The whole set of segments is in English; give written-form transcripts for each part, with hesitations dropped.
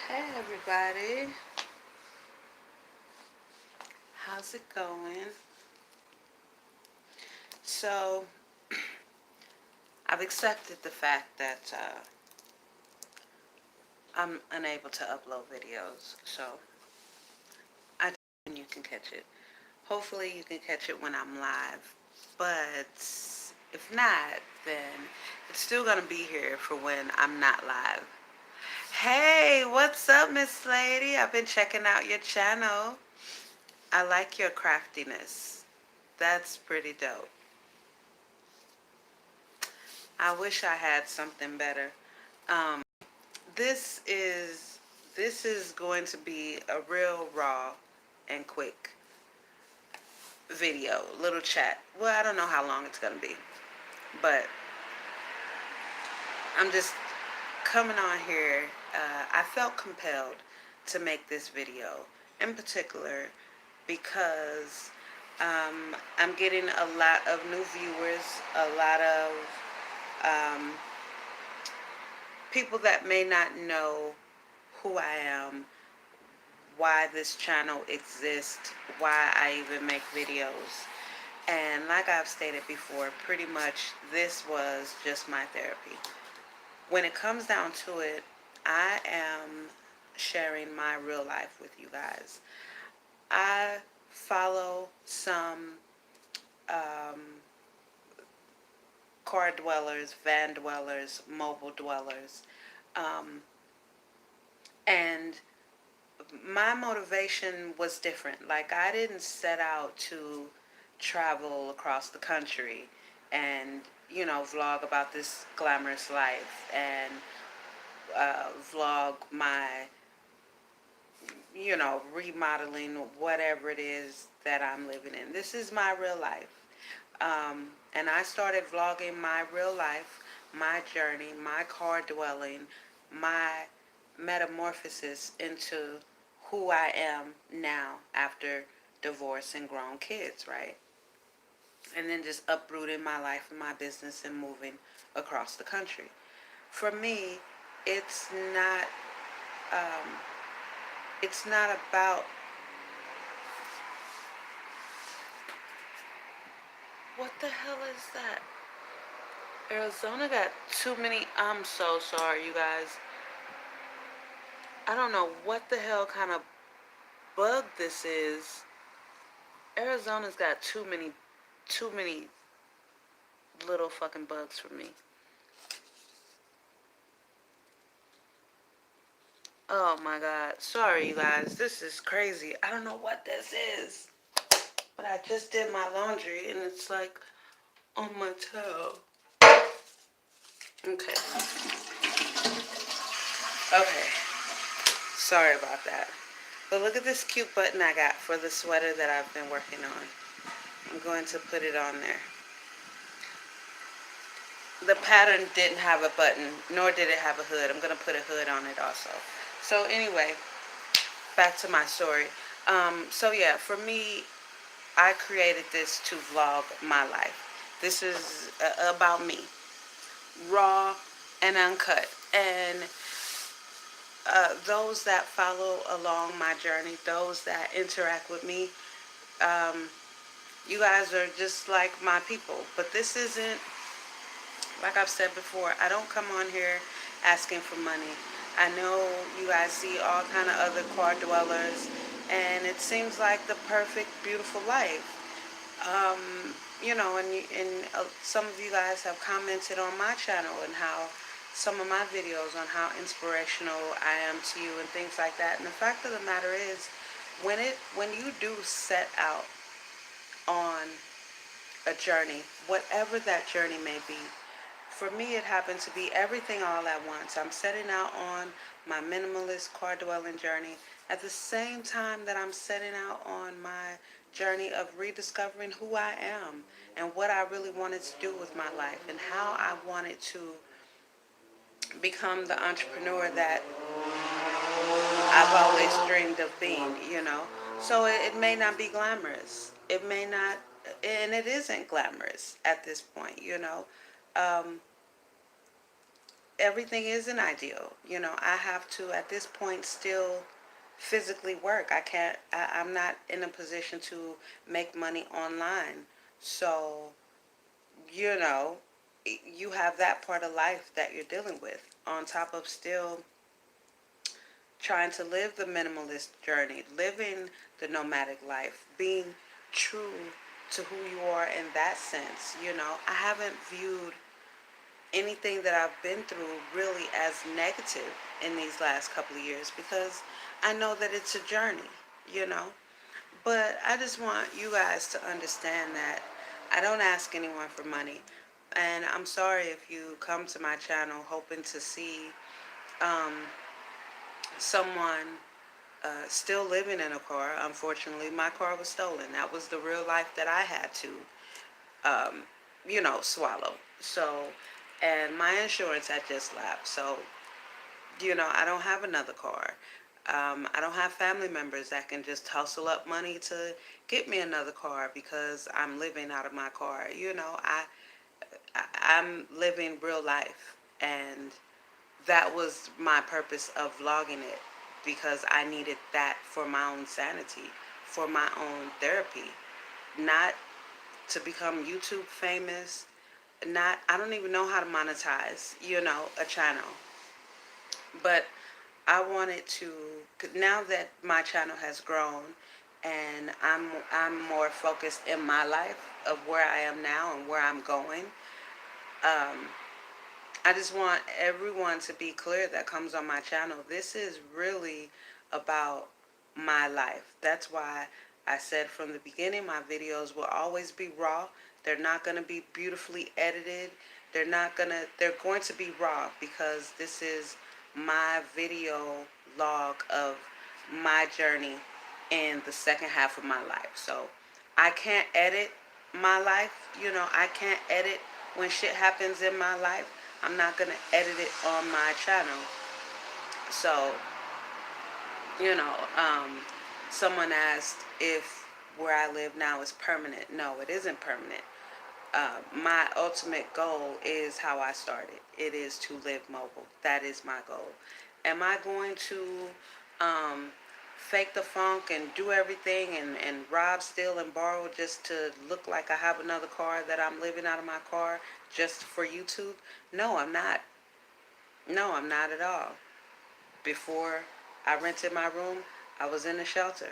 Hey everybody, how's it going? So, I've accepted the fact that I'm unable to upload videos, so I when you can catch it. Hopefully you can catch it when I'm live, but if not, then it's still going to be here for when I'm not live. Hey, what's up, Miss Lady? I've been checking out your channel. I like your craftiness. That's pretty dope. I wish I had something better. Um, this is this is going to be a real raw and quick video, little chat. Well, I don't know how long it's going to be, but I'm just coming on here. I felt compelled to make this video in particular because I'm getting a lot of new viewers, a lot of um, people that may not know who I am, why this channel exists, why I even make videos. And like I've stated before, pretty much this was just my therapy. When it comes down to it, I am sharing my real life with you guys. I follow some um, car dwellers, van dwellers, mobile dwellers, um, and my motivation was different. Like, I didn't set out to travel across the country and, vlog about this glamorous life and vlog my, remodeling, whatever it is that I'm living in. This is my real life. And I started vlogging my real life, my journey, my car dwelling, my metamorphosis into who I am now after divorce and grown kids, right? And then just uprooting my life and my business and moving across the country. For me, it's not um, it's not about what the hell is that? Arizona got too many. I'm so sorry, you guys. I don't know what the hell kind of bug this is. Arizona's got too many little fucking bugs for me. Oh my god. Sorry, you guys. This is crazy. I don't know what this is. But I just did my laundry and it's like on my toe. Okay. Okay. Sorry about that. But look at this cute button I got for the sweater that I've been working on. I'm going to put it on there. The pattern didn't have a button, nor did it have a hood. I'm going to put a hood on it also. So anyway, back to my story. So yeah, for me, I created this to vlog my life. This is about me, raw and uncut. And those that follow along my journey, those that interact with me, um, you guys are just like my people. But this isn't, like I've said before, I don't come on here asking for money. I know you guys see all kind of other car dwellers, and it seems like the perfect, beautiful life. And some of you guys have commented on my channel and how some of my videos on how inspirational I am to you and things like that. And the fact of the matter is, when you do set out on a journey, whatever that journey may be, for me, it happened to be everything all at once. I'm setting out on my minimalist car dwelling journey at the same time that I'm setting out on my journey of rediscovering who I am and what I really wanted to do with my life and how I wanted to become the entrepreneur that I've always dreamed of being. So it may not be glamorous. It may not, and it isn't glamorous at this point. Um, everything isn't ideal. I have to, at this point, still physically work. I'm not in a position to make money online. So, you know, you have that part of life that you're dealing with on top of still trying to live the minimalist journey, living the nomadic life, being true to who you are in that sense. I haven't viewed anything that I've been through really as negative in these last couple of years because I know that it's a journey, you know. But I just want you guys to understand that I don't ask anyone for money. And I'm sorry if you come to my channel hoping to see um, someone still living in a car. Unfortunately, my car was stolen. That was the real life that I had to, um, swallow. So, and my insurance had just lapsed. So, I don't have another car. I don't have family members that can just hustle up money to get me another car because I'm living out of my car. I'm living real life, and that was my purpose of vlogging it because I needed that for my own sanity, for my own therapy, not to become YouTube famous. Not, I don't even know how to monetize, a channel. But I wanted to, now that my channel has grown and I'm more focused in my life of where I am now and where I'm going. Um, I just want everyone to be clear that comes on my channel. This is really about my life. That's why I said from the beginning my videos will always be raw. They're not going to be beautifully edited. They're going to be raw because this is my video log of my journey in the second half of my life. So I can't edit my life. I can't edit when shit happens in my life. I'm not going to edit it on my channel. So, you know, um, someone asked if where I live now is permanent. No, it isn't permanent. My ultimate goal is how I started. It is to live mobile. That is my goal. Am I going to um, fake the funk and do everything and rob, steal, and borrow just to look like I have another car that I'm living out of my car just for YouTube? No, I'm not. No, I'm not at all. Before I rented my room, I was in a shelter.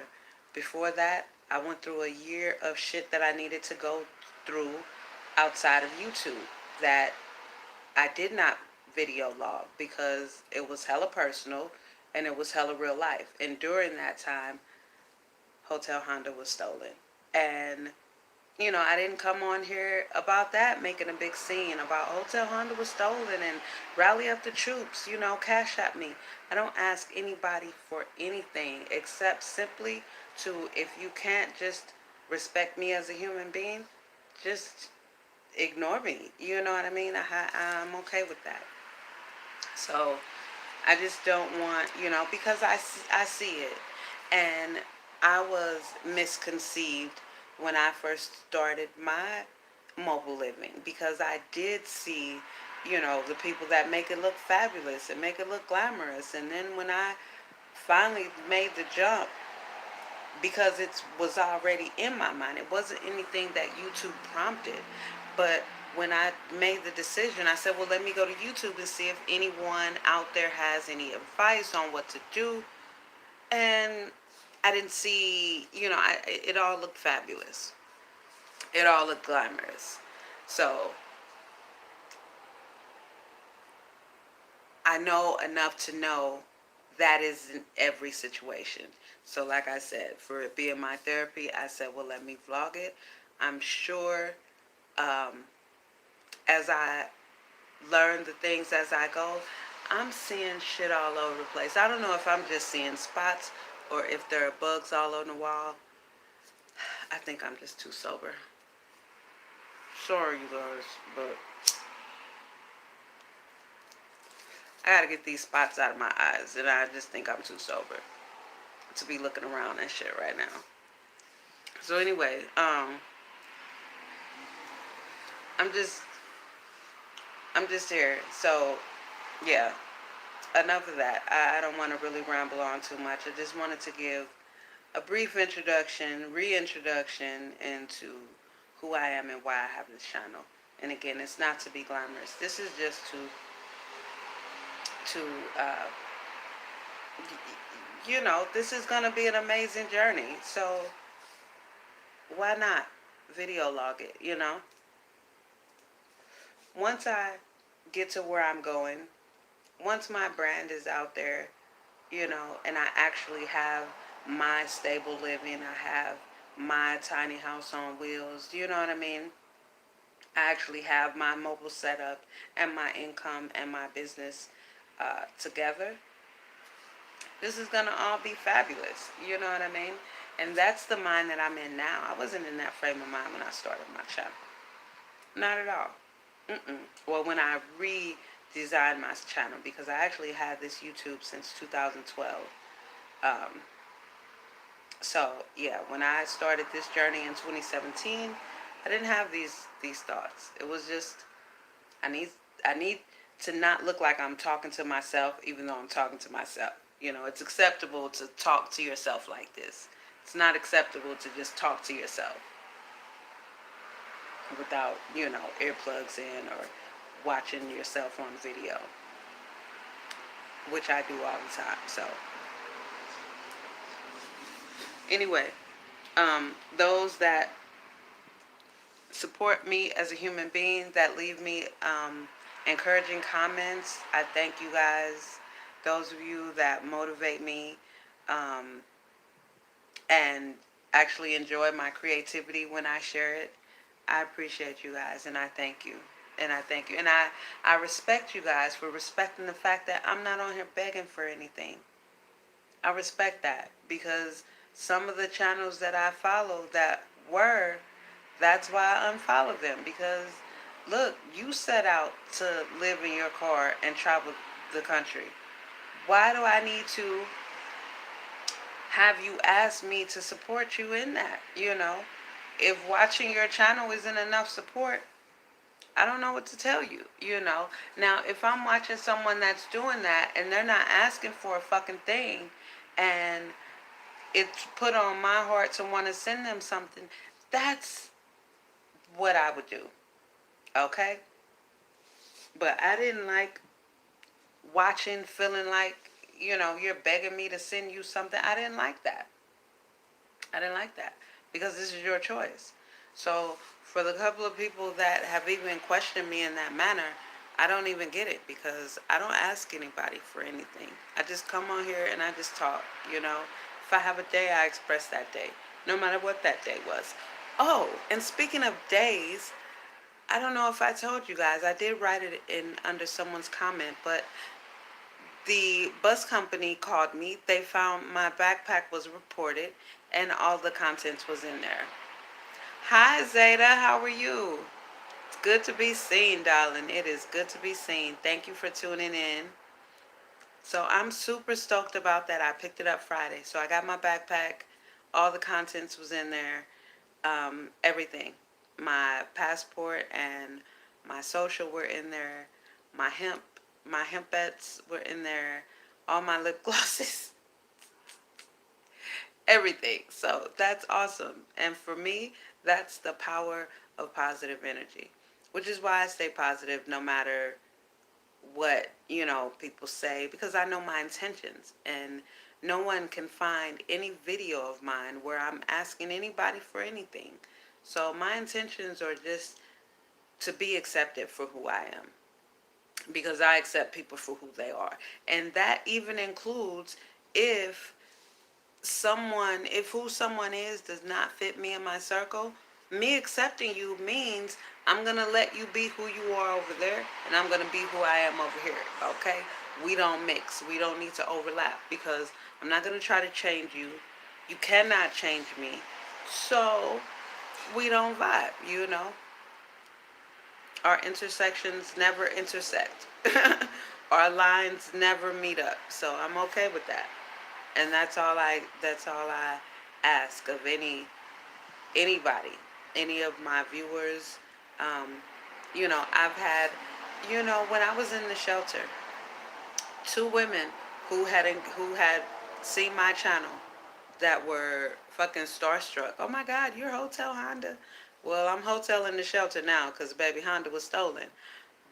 Before that, I went through a year of shit that I needed to go through outside of YouTube that I did not video log because it was hella personal and it was hella real life. And during that time, Hotel Honda was stolen. And I didn't come on here about that, making a big scene about Hotel Honda was stolen and rally up the troops, cash at me. I don't ask anybody for anything except simply to, if you can't just respect me as a human being, just ignore me. You know what I mean? I'm okay with that. So I just don't want, because I see it. And I was misconceived when I first started my mobile living because I did see, the people that make it look fabulous and make it look glamorous. And then when I finally made the jump, because it was already in my mind, it wasn't anything that YouTube prompted. But when I made the decision, I said, well, let me go to YouTube and see if anyone out there has any advice on what to do. And I didn't see, it all looked fabulous. It all looked glamorous. So I know enough to know that isn't every situation. So like I said, for it being my therapy, I said, well, let me vlog it. I'm sure um, as I learn the things as I go, I'm seeing shit all over the place. I don't know if I'm just seeing spots or if there are bugs all on the wall. I think I'm just too sober. Sorry, you guys, but I gotta get these spots out of my eyes, and I just think I'm too sober to be looking around and shit right now. So anyway, I'm just I'm just here. So Yeah, enough of that. I don't want to really ramble on too much. I just wanted to give a brief introduction, reintroduction into who I am and why I have this channel. And again, it's not to be glamorous. This is just to this is gonna be an amazing journey. So why not video log it? Once I get to where I'm going, once my brand is out there, and I actually have my stable living, I have my tiny house on wheels, do you know what I mean? I actually have my mobile setup and my income and my business together. This is going to all be fabulous, you know what I mean? And that's the mind that I'm in now. I wasn't in that frame of mind when I started my channel. Not at all. Well, when I redesigned my channel, because I actually had this YouTube since 2012. Um, So yeah, when I started this journey in 2017, I didn't have these thoughts. It was just I need I need to not look like I'm talking to myself, even though I'm talking to myself. It's acceptable to talk to yourself like this. It's not acceptable to just talk to yourself without earplugs in or watching yourself on video, which I do all the time. So anyway, those that support me as a human being, that leave me encouraging comments, I thank you guys. Those of you that motivate me um, and actually enjoy my creativity when I share it, I appreciate you guys, and I thank you. And I thank you. And I respect you guys for respecting the fact that I'm not on here begging for anything. I respect that, because some of the channels that I follow that were, that's why I unfollowed them. Because look, you set out to live in your car and travel the country. Why do I need to have you ask me to support you in that? If watching your channel isn't enough support, I don't know what to tell you. Now, if I'm watching someone that's doing that and they're not asking for a fucking thing, and it's put on my heart to want to send them something, that's what I would do. Okay? But I didn't like watching, feeling like, you're begging me to send you something. I didn't like that. I didn't like that, because this is your choice. So for the couple of people that have even questioned me in that manner, I don't even get it, because I don't ask anybody for anything. I just come on here and I just talk. If I have a day, I express that day, no matter what that day was. Oh, and speaking of days, I don't know if I told you guys, I did write it in under someone's comment, but the bus company called me. They found my backpack was reported and all the contents was in there. Hi Zeta, how are you? It's good to be seen, darling. It is good to be seen. Thank you for tuning in. So I'm super stoked about that. I picked it up Friday. So I got my backpack. All the contents was in there. Everything. My passport and my social were in there. My hempettes were in there. All my lip glosses. Everything. So that's awesome. And for me, that's the power of positive energy, which is why I stay positive no matter what, people say, because I know my intentions, and no one can find any video of mine where I'm asking anybody for anything. So my intentions are just to be accepted for who I am, because I accept people for who they are. And that even includes if if who someone is does not fit me in my circle, me accepting you means I'm going to let you be who you are over there, and I'm going to be who I am over here, okay? We don't mix. We don't need to overlap, because I'm not going to try to change you. You cannot change me. So we don't vibe. Our intersections never intersect. Our lines never meet up. So I'm okay with that. And that's all I ask of anybody, any of my viewers. I've had, when I was in the shelter, two women who had seen my channel that were fucking starstruck. Oh my God, you're Hotel Honda. Well, I'm hoteling the shelter now because baby Honda was stolen.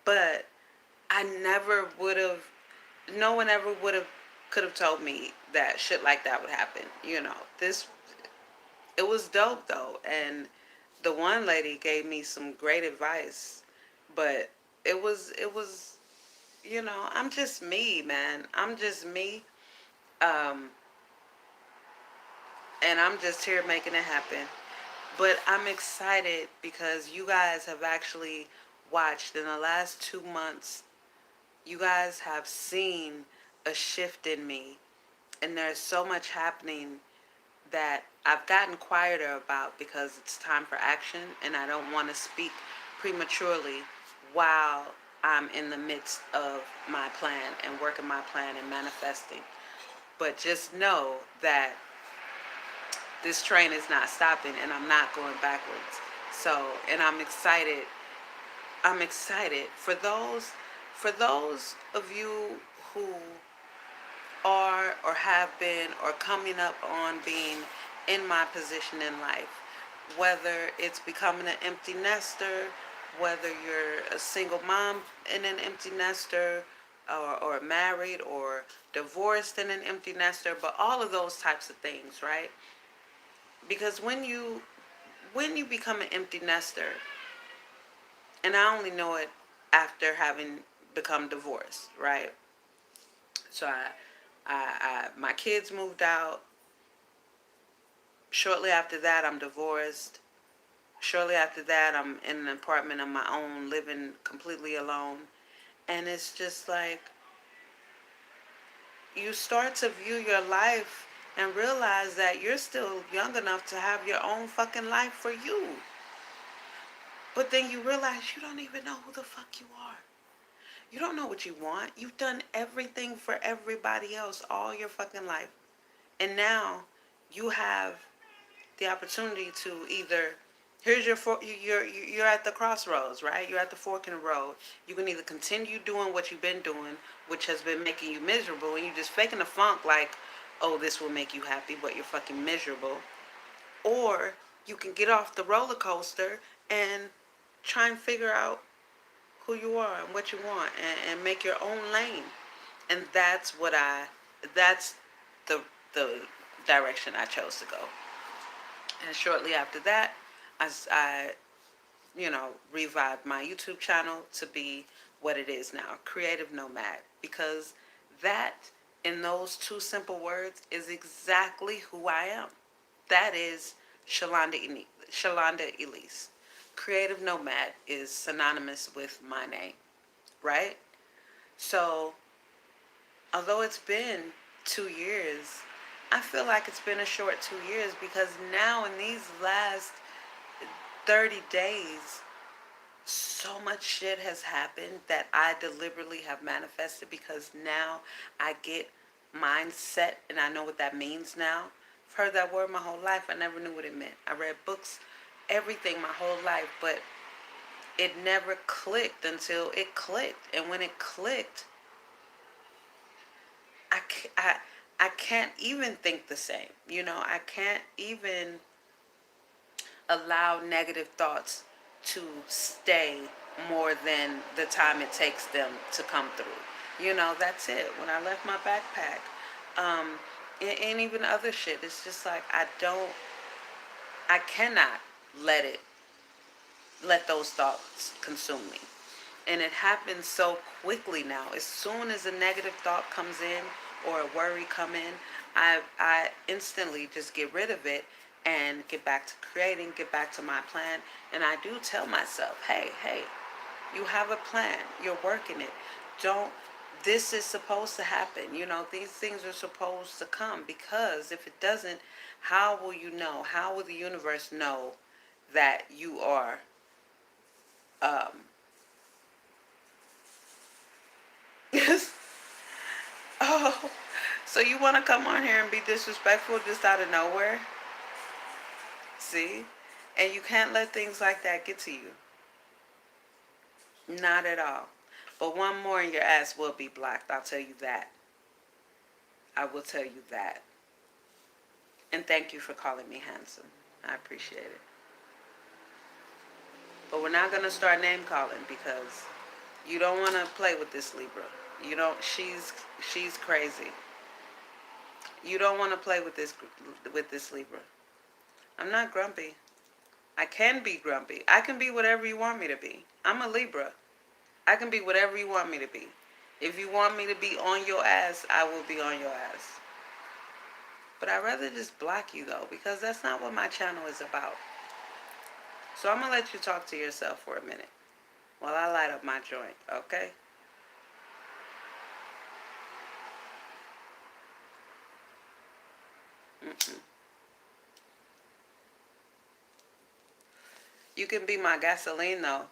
But I never would have. No one ever would have could have told me that shit like that would happen. This it was dope though, and the one lady gave me some great advice, but it was I'm just me, man. I'm just me. Um, and I'm just here making it happen. But I'm excited because you guys have actually watched in the last 2 months. You guys have seen a shift in me, and there's so much happening that I've gotten quieter about because it's time for action, and I don't want to speak prematurely while I'm in the midst of my plan and working my plan and manifesting. But just know that this train is not stopping and I'm not going backwards. So, and I'm excited. I'm excited for those of you who are or have been or coming up on being in my position in life, whether it's becoming an empty nester, whether you're a single mom in an empty nester, or married or divorced in an empty nester, but all of those types of things, right? Because when you become an empty nester, and I only know it after having become divorced, right? So my kids moved out. Shortly after that, I'm divorced. Shortly after that, I'm in an apartment of my own, living completely alone. And it's just like you start to view your life and realize that you're still young enough to have your own fucking life for you. But then you realize you don't even know who the fuck you are. You don't know what you want. You've done everything for everybody else all your fucking life. And now you have the opportunity to either you're at the crossroads, right? You're at the fork in the road. You can either continue doing what you've been doing, which has been making you miserable, and you're just faking the funk like, oh, this will make you happy, but you're fucking miserable. Or you can get off the roller coaster and try and figure out who you are and what you want, and make your own lane. And that's the the direction I chose to go. And shortly after that, I revived my YouTube channel to be what it is now, Creative Nomad, because that, in those two simple words, is exactly who I am. That is Shalonda Elise. Creative Nomad is synonymous with my name, right? So, although it's been 2 years, I feel like it's been a short 2 years because now in these last 30 days, so much shit has happened that I deliberately have manifested because now I get mindset and I know what that means now. I've heard that word my whole life. I never knew what it meant. I read books, everything my whole life, but it never clicked until it clicked. And when it clicked, I, I can't even think the same. I can't even allow negative thoughts to stay more than the time it takes them to come through. That's it. When I left my backpack, um, and even other shit, it's just like I cannot let it, let those thoughts consume me. And it happens so quickly now. As soon as a negative thought comes in or a worry come in, I instantly just get rid of it and get back to creating, get back to my plan. And I do tell myself, hey, you have a plan. You're working it. Don't, this is supposed to happen. These things are supposed to come, because if it doesn't, how will you know? How will the universe know that you are um, oh, so you want to come on here and be disrespectful just out of nowhere? See? And you can't let things like that get to you. Not at all. But one more and your ass will be blocked. I'll tell you that. I will tell you that. And thank you for calling me handsome. I appreciate it. But we're not going to start name calling because you don't want to play with this Libra. You don't. She's crazy. You don't want to play with this Libra. I'm not grumpy. I can be grumpy. I can be whatever you want me to be. I'm a Libra. I can be whatever you want me to be. If you want me to be on your ass, I will be on your ass. But I'd rather just block you though, because that's not what my channel is about. So I'm going to let you talk to yourself for a minute while I light up my joint, okay? Mm-mm. You can be my gasoline though.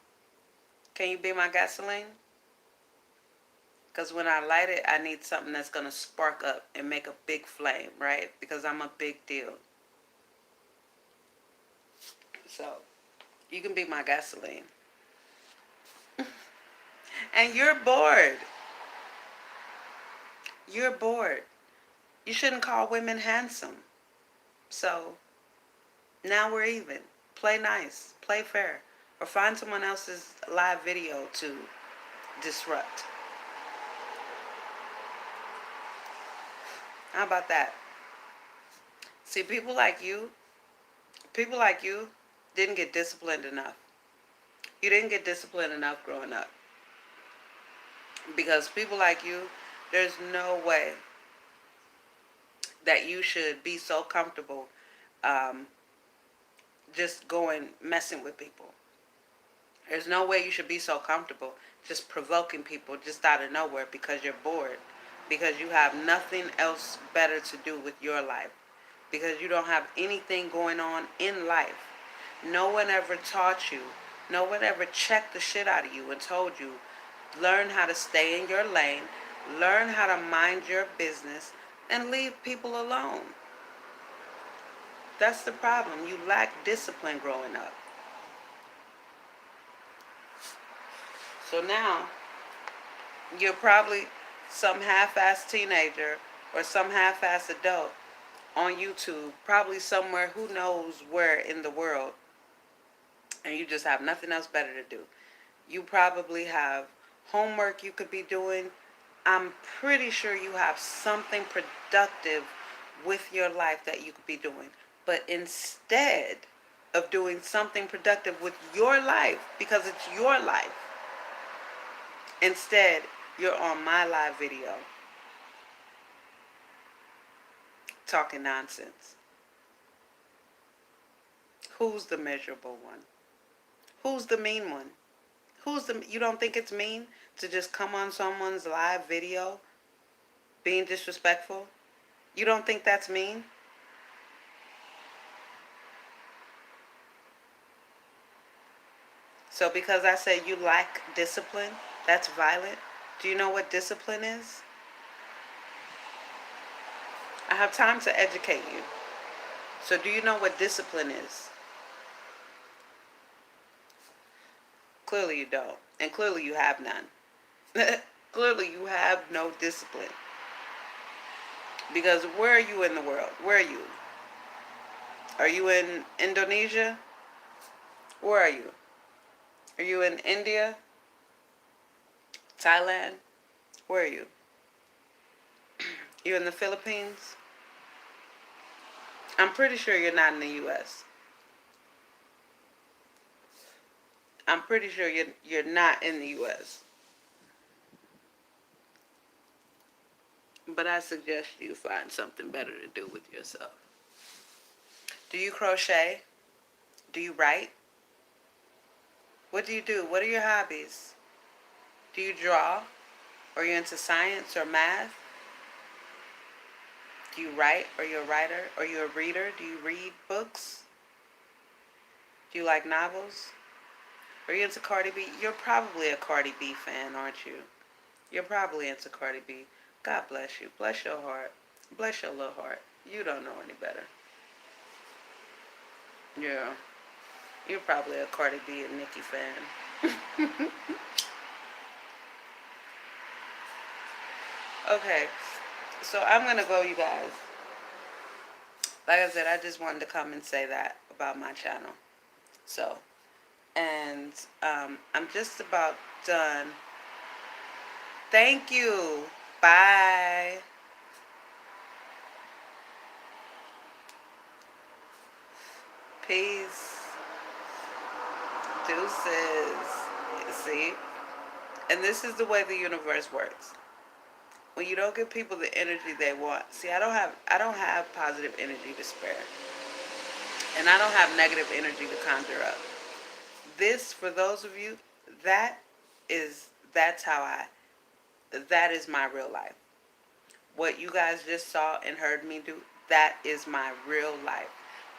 Can you be my gasoline? Because when I light it, I need something that's going to spark up and make a big flame, right? Because I'm a big deal. So, you can be my gasoline. And you're bored. You're bored. You shouldn't call women handsome. So, now we're even. Play nice. Play fair. Or find someone else's live video to disrupt. How about that? See, people like you didn't get disciplined enough. You didn't get disciplined enough growing up. Because people like you, there's no way that you should be so comfortable um, just going messing with people. There's no way you should be so comfortable just provoking people just out of nowhere because you're bored. Because you have nothing else better to do with your life. Because you don't have anything going on in life. No one ever taught you. No one ever checked the shit out of you and told you, learn how to stay in your lane, learn how to mind your business, and leave people alone. That's the problem. You lack discipline growing up. So now, you're probably some half-assed teenager or some half-assed adult on YouTube, probably somewhere who knows where in the world, and you just have nothing else better to do. You probably have homework you could be doing. I'm pretty sure you have something productive with your life that you could be doing. But instead of doing something productive with your life, because it's your life, instead you're on my live video talking nonsense. Who's the miserable one? Who's the mean one? You don't think it's mean to just come on someone's live video being disrespectful? You don't think that's mean? So because I said you lack discipline, that's violent. Do you know what discipline is? I have time to educate you. So do you know what discipline is? Clearly you don't. And clearly you have none. Clearly you have no discipline. Because where are you in the world? Where are you? Are you in Indonesia? Where are you? Are you in India? Thailand? Where are you? You in the Philippines? I'm pretty sure you're not in the U.S. I'm pretty sure you're not in the U.S. But I suggest you find something better to do with yourself. Do you crochet? Do you write? What do you do? What are your hobbies? Do you draw? Are you into science or math? Do you write? Are you a writer? Are you a reader? Do you read books? Do you like novels? Are you into Cardi B? You're probably a Cardi B fan, aren't you? You're probably into Cardi B. God bless you. Bless your heart. Bless your little heart. You don't know any better. Yeah. You're probably a Cardi B and Nicki fan. Okay, so I'm gonna go, you guys. Like I said, I just wanted to come and say that about my channel. So, and I'm just about done. Thank you. Bye. Peace. Deuces. See? And this is the way the universe works. When you don't give people the energy they want. See, I don't have positive energy to spare. And I don't have negative energy to conjure up. This, for those of you, that that's how that is my real life. What you guys just saw and heard me do, that is my real life.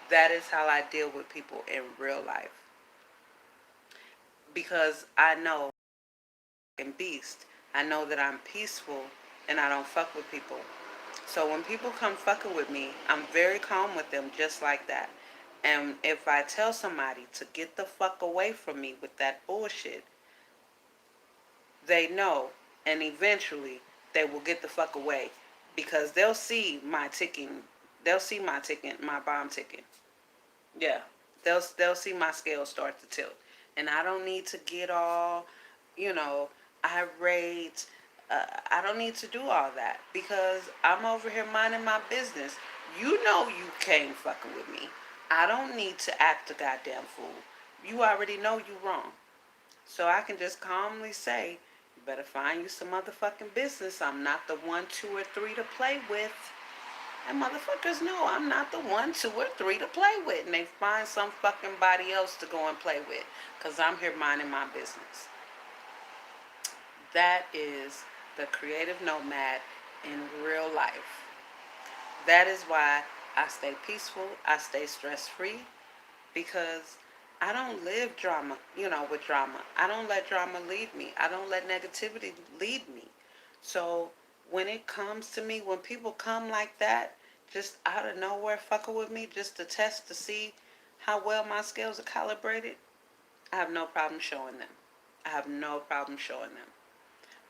That is how I deal with people in real life. Because I know I'm beast. I know that I'm peaceful and I don't fuck with people. So when people come fucking with me, I'm very calm with them just like that. And if I tell somebody to get the fuck away from me with that bullshit, they know, and eventually they will get the fuck away because they'll see my ticking, my bomb ticking. Yeah, they'll see my scales start to tilt, and I don't need to get all, you know, irate. I don't need to do all that because I'm over here minding my business. You know you came fucking with me. I don't need to act a goddamn fool. You already know you wrong. So I can just calmly say, you better find you some motherfucking business. I'm not the one, two, or three to play with. And motherfuckers know I'm not the one, two, or three to play with. And they find some fucking body else to go and play with. Because I'm here minding my business. That is the creative nomad in real life. That is why I stay peaceful. I stay stress free. Because I don't live drama, with drama. I don't let drama lead me. I don't let negativity lead me. So when it comes to me, when people come like that, just out of nowhere fucking with me, just to test to see how well my scales are calibrated, I have no problem showing them. I have no problem showing them.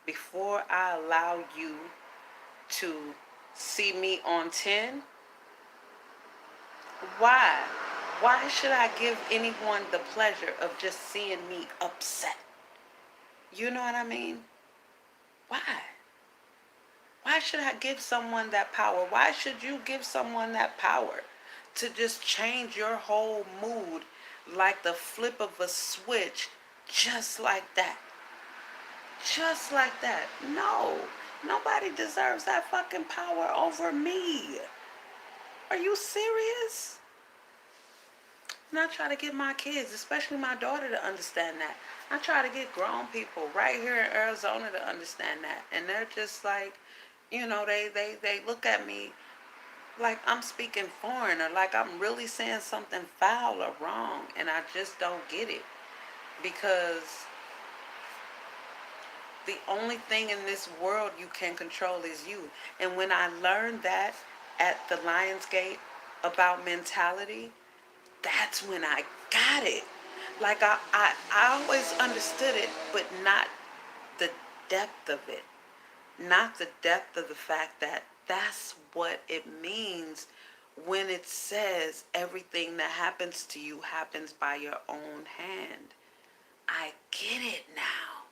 Before I allow you to see me on 10, why? Why should I give anyone the pleasure of just seeing me upset? You know what I mean? Why? Why should I give someone that power? Why should you give someone that power to just change your whole mood like the flip of a switch just like that? Just like that. No. Nobody deserves that fucking power over me. Are you serious? And I try to get my kids, especially my daughter, to understand that. I try to get grown people right here in Arizona to understand that. And they're just like, they look at me like I'm speaking foreign or like I'm really saying something foul or wrong. And I just don't get it. Because the only thing in this world you can control is you. And when I learned that at the Lionsgate about mentality, that's when I got it. Like I always understood it, but not the depth of it. Not the depth of the fact that that's what it means when it says everything that happens to you happens by your own hand. I get it now.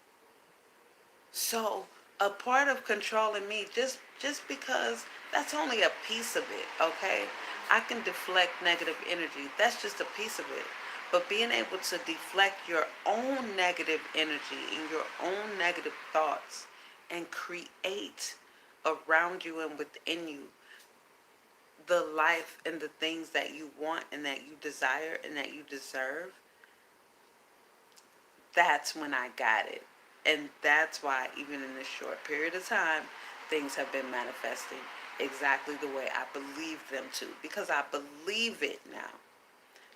So a part of controlling me, just because that's only a piece of it, okay? I can deflect negative energy. That's just a piece of it. But being able to deflect your own negative energy and your own negative thoughts and create around you and within you the life and the things that you want and that you desire and that you deserve, that's when I got it. And that's why, even in this short period of time, things have been manifesting exactly the way I believe them to. Because I believe it now.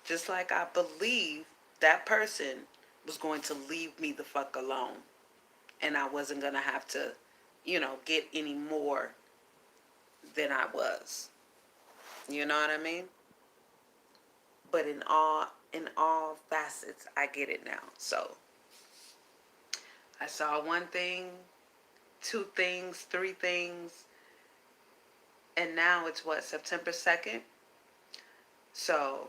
Just like I believe that person was going to leave me the fuck alone. And I wasn't going to have to, get any more than I was. You know what I mean? But in all facets, I get it now. So I saw one thing 2 things, 3 things, and now it's what, September 2nd? So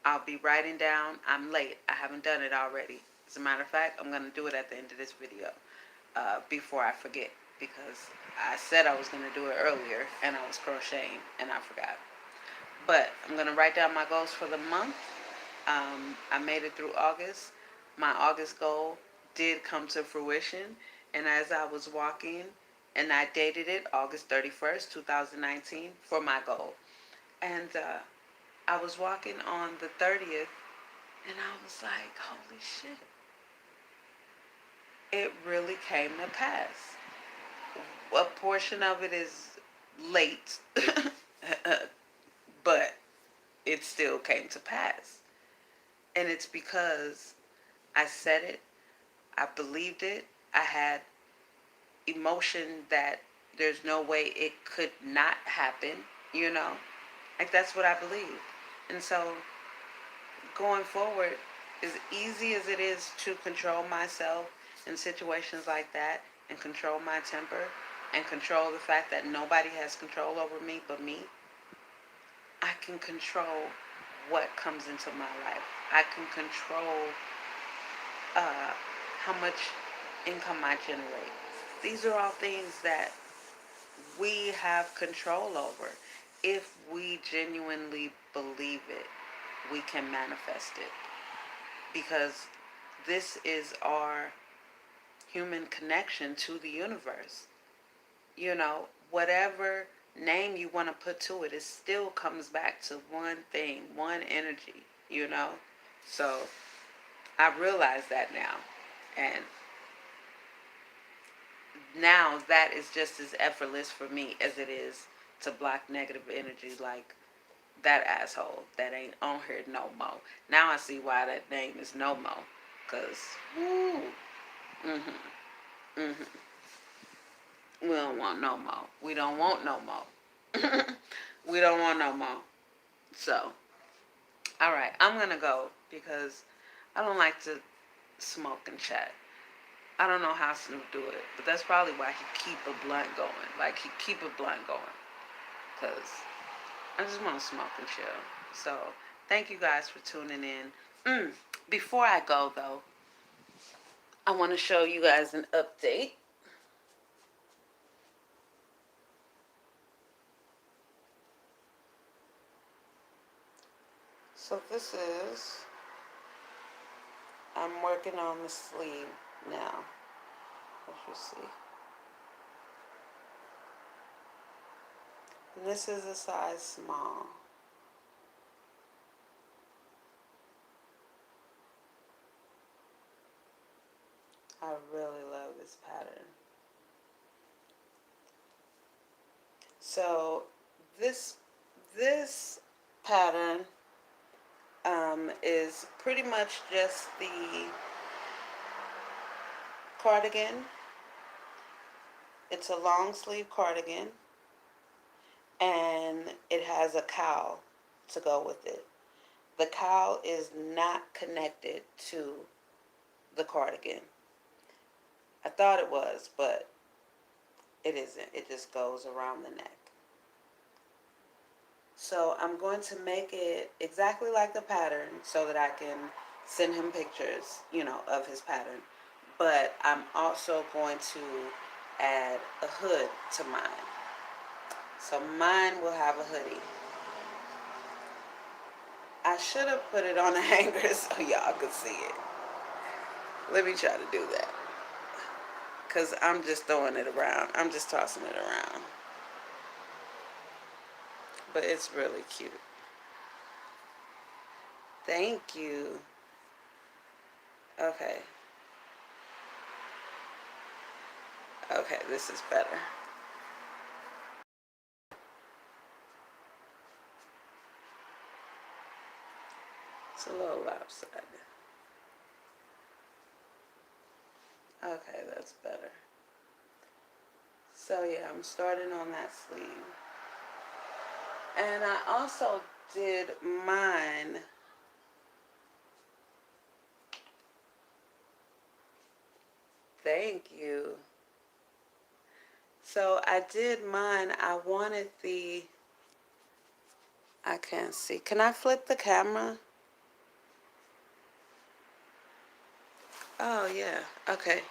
I'll be writing down. I'm late. I haven't done it already. As a matter of fact, I'm going to do it at the end of this video before I forget, because I said I was going to do it earlier and I was crocheting and I forgot. But I'm going to write down my goals for the month. I made it through August. My August goal did come to fruition. And as I was walking, and I dated it August 31st, 2019 for my goal. And I was walking on the 30th, and I was like, holy shit. It really came to pass. A portion of it is late, but it still came to pass. And it's because I said it, I believed it, I had emotion that there's no way it could not happen, you know? Like, that's what I believe. And so, going forward, as easy as it is to control myself in situations like that, and control my temper, and control the fact that nobody has control over me but me, I can control what comes into my life. I can control how much income I generate. These are all things that we have control over. If we genuinely believe it, we can manifest it. Because this is our human connection to the universe. You know, whatever name you want to put to it, it still comes back to one thing, one energy, you know? So I realize that now. And now that is just as effortless for me as it is to block negative energy like that asshole that ain't on here no more. Now I see why that name is No Mo. Because, woo, we don't want no more. We don't want no more. We don't want no more. So, alright, I'm going to go because I don't like to smoke and chat. I don't know how Snoop do it, but that's probably why he keep a blunt going. Like, he keep a blunt going. Because I just want to smoke and chill. So, thank you guys for tuning in. Before I go, though, I want to show you guys an update. So, this is, I'm working on the sleeve now, as you see. And this is a size small. I really love this pattern. So this pattern is pretty much just the cardigan. It's a long sleeve cardigan, and it has a cowl to go with it. The cowl is not connected to the cardigan. I thought it was, but it isn't. It just goes around the neck. So I'm going to make it exactly like the pattern so that I can send him pictures, you know, of his pattern. But I'm also going to add a hood to mine. So mine will have a hoodie. I should have put it on a hanger so y'all could see it. Let me try to do that. Because I'm just throwing it around. I'm just tossing it around. But it's really cute. Thank you. Okay. Okay, this is better. It's a little lopsided. Okay, that's better. So yeah, I'm starting on that sleeve. And I also did mine thank you. So I did mine. I wanted the, I can't see. Can I flip the camera? Oh, yeah. Okay.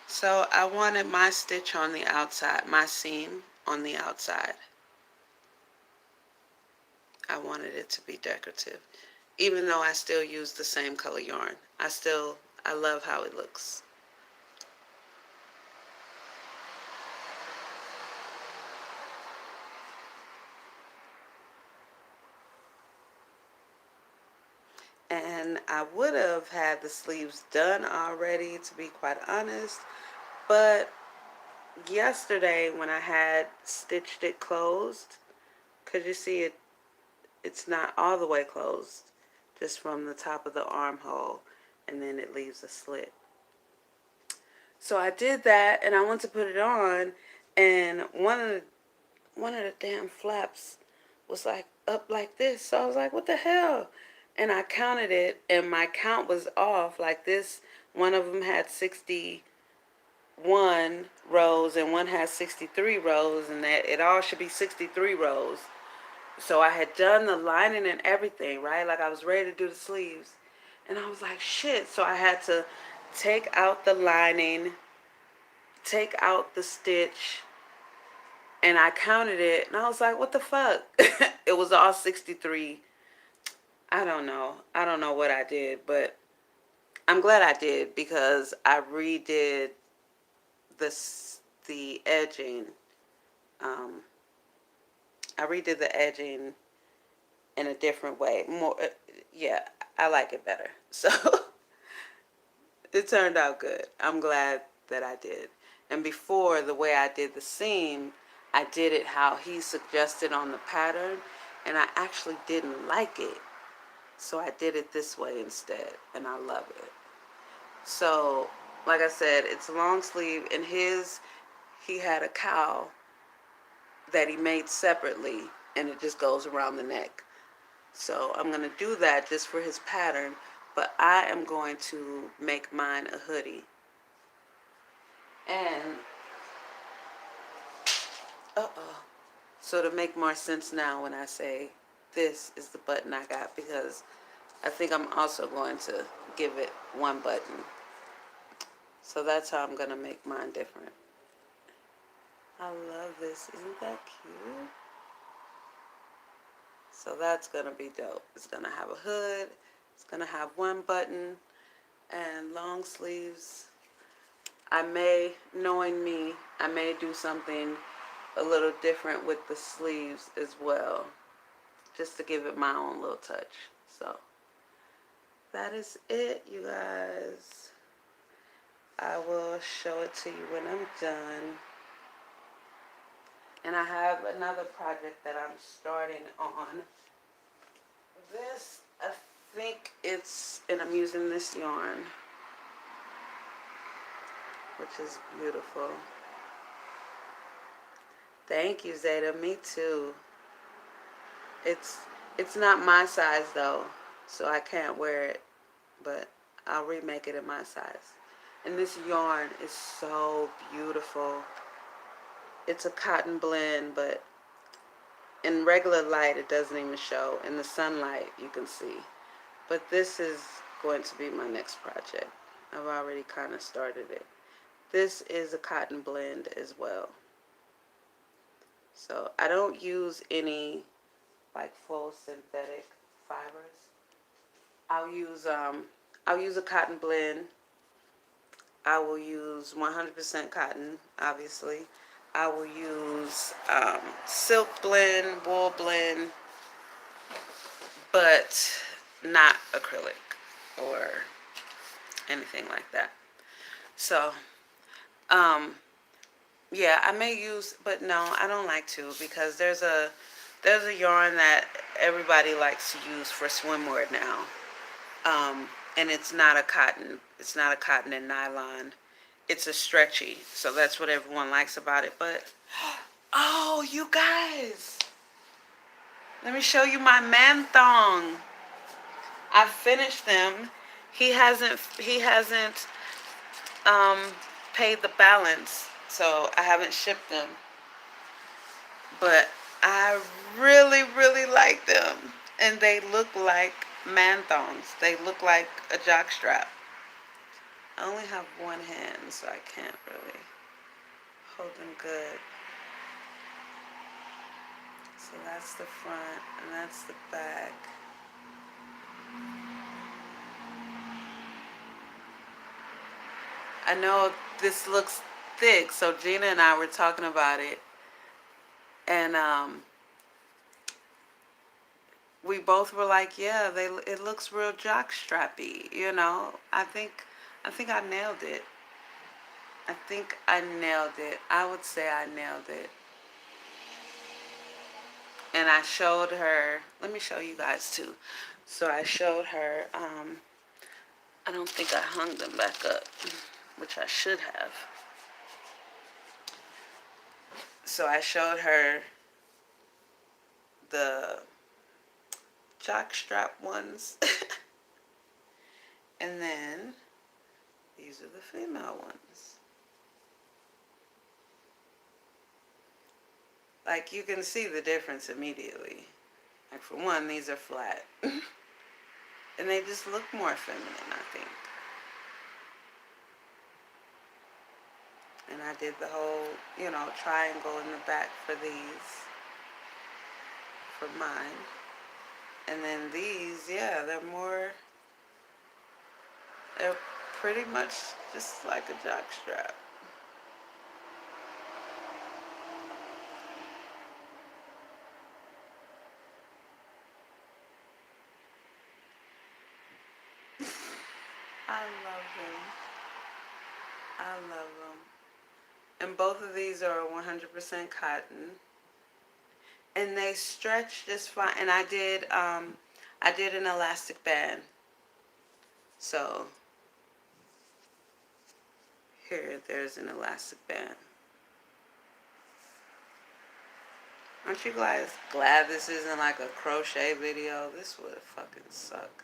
So I wanted my stitch on the outside, my seam on the outside. I wanted it to be decorative. Even though I still use the same color yarn. I love how it looks. And I would have had the sleeves done already, to be quite honest. But yesterday when I had stitched it closed, because you see it's not all the way closed, just from the top of the armhole, and then it leaves a slit. So I did that, and I went to put it on, and one of the damn flaps was like up like this. So I was like, what the hell? And I counted it, and my count was off. Like this, one of them had 61 rows, and one has 63 rows, and that it all should be 63 rows. So I had done the lining and everything, right? Like I was ready to do the sleeves. And I was like, shit. So I had to take out the lining, take out the stitch, and I counted it, and I was like, what the fuck? It was all 63. I don't know. I don't know what I did, but I'm glad I did because I redid the edging. Um, I redid the edging in a different way. More, yeah, I like it better. So it turned out good. I'm glad that I did. And before, the way I did the seam, I did it how he suggested on the pattern, and I actually didn't like it. So I did it this way instead, and I love it. So, like I said, it's a long sleeve, and he had a cowl that he made separately, and it just goes around the neck. So I'm going to do that just for his pattern, but I am going to make mine a hoodie. And, uh-oh. So to make more sense now when I say this is the button I got, because I think I'm also going to give it one button. So that's how I'm going to make mine different. I love this. Isn't that cute? So that's going to be dope. It's going to have a hood. It's going to have one button and long sleeves. Knowing me, I may do something a little different with the sleeves as well, just to give it my own little touch. So that is it, you guys. I will show it to you when I'm done. And I have another project that I'm starting on. This, I think and I'm using this yarn, which is beautiful. Thank you, Zeta. Me too. It's not my size though, so I can't wear it, but I'll remake it in my size. And this yarn is so beautiful. It's a cotton blend, but in regular light it doesn't even show. In the sunlight you can see. But this is going to be my next project. I've already kind of started it. This is a cotton blend as well. So I don't use any like full synthetic fibers. I'll use a cotton blend. I will use 100% cotton, obviously. I will use silk blend, wool blend, but not acrylic or anything like that. So, yeah, I may use, but no, I don't like to, because there's a yarn that everybody likes to use for swimwear now, and it's not a cotton. It's not a cotton and nylon. It's a stretchy, so that's what everyone likes about it. But oh, you guys, let me show you my man thong. I finished them. He hasn't um paid the balance, So I haven't shipped them, but I really, really like them. And they look like man thongs. They look like a jock strap. I only have one hand, so I can't really hold them good. So that's the front, and that's the back. I know this looks thick, so Gina and I were talking about it, and we both were like, "Yeah, it looks real jock strappy." I think I nailed it. I think I nailed it. I would say I nailed it. And I showed her. Let me show you guys too. So I showed her. I don't think I hung them back up, which I should have. So I showed her the jockstrap ones. And then these are the female ones. Like, you can see the difference immediately. Like, for one, these are flat. And they just look more feminine, I think. And I did the whole, triangle in the back for these, for mine. And then these, yeah, they're pretty much just like a jock strap. I love them. I love them. And both of these are 100% cotton. And they stretch just fine. And I did an elastic band. So here, there's an elastic band. Aren't you guys glad this isn't like a crochet video? This would fucking suck.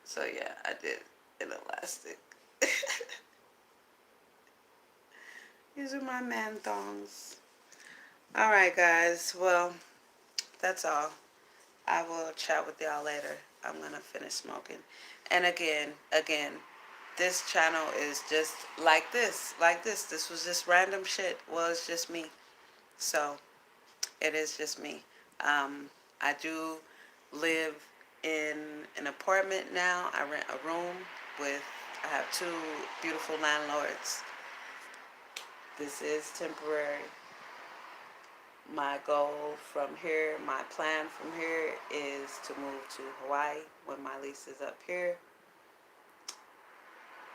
So yeah, I did an elastic. These are my man thongs. Alright guys, well, that's all. I will chat with y'all later. I'm gonna finish smoking. And again, this channel is just like this. This was just random shit. Well, it's just me. So it is just me. I do live in an apartment now. I rent a room with, I have two beautiful landlords. This is temporary. My goal from here, my plan from here is to move to Hawaii when my lease is up here.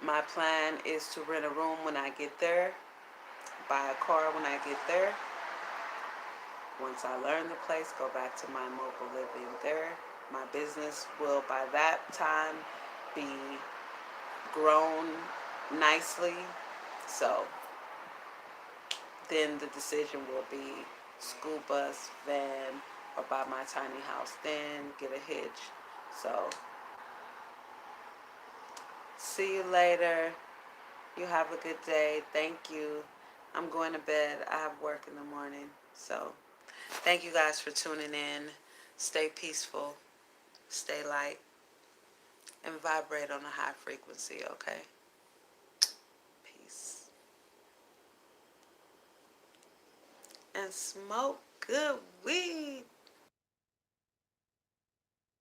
My plan is to rent a room when I get there, buy a car when I get there. Once I learn the place, go back to my mobile living there. My business will by that time be grown nicely. So then the decision will be school bus, van, or buy my tiny house, then get a hitch. So see you later. You have a good day. Thank you. I'm going to bed. I have work in the morning. So thank you guys for tuning in. Stay peaceful. Stay light. And vibrate on a high frequency, okay? Peace. And smoke good weed.